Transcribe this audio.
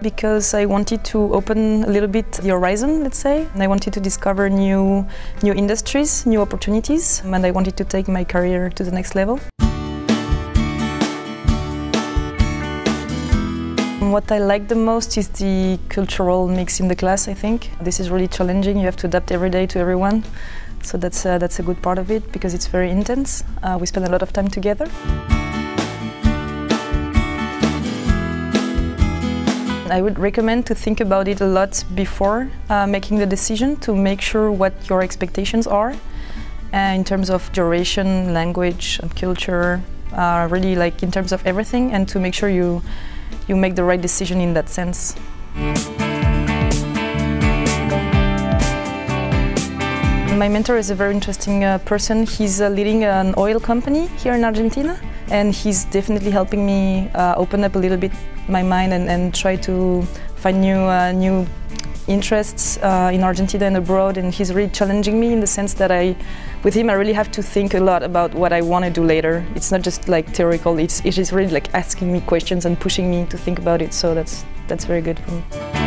Because I wanted to open a little bit the horizon, let's say. And I wanted to discover new industries, new opportunities, and I wanted to take my career to the next level. What I like the most is the cultural mix in the class, I think. This is really challenging. You have to adapt every day to everyone. So that's a good part of it, because it's very intense. We spend a lot of time together. I would recommend to think about it a lot before making the decision, to make sure what your expectations are in terms of duration, language, culture, really like in terms of everything, and to make sure you make the right decision in that sense. My mentor is a very interesting person. He's leading an oil company here in Argentina, and he's definitely helping me open up a little bit my mind and try to find new interests in Argentina and abroad. And he's really challenging me in the sense that with him I really have to think a lot about what I want to do later. It's not just like theoretical, it is really like asking me questions and pushing me to think about it, so that's very good for me.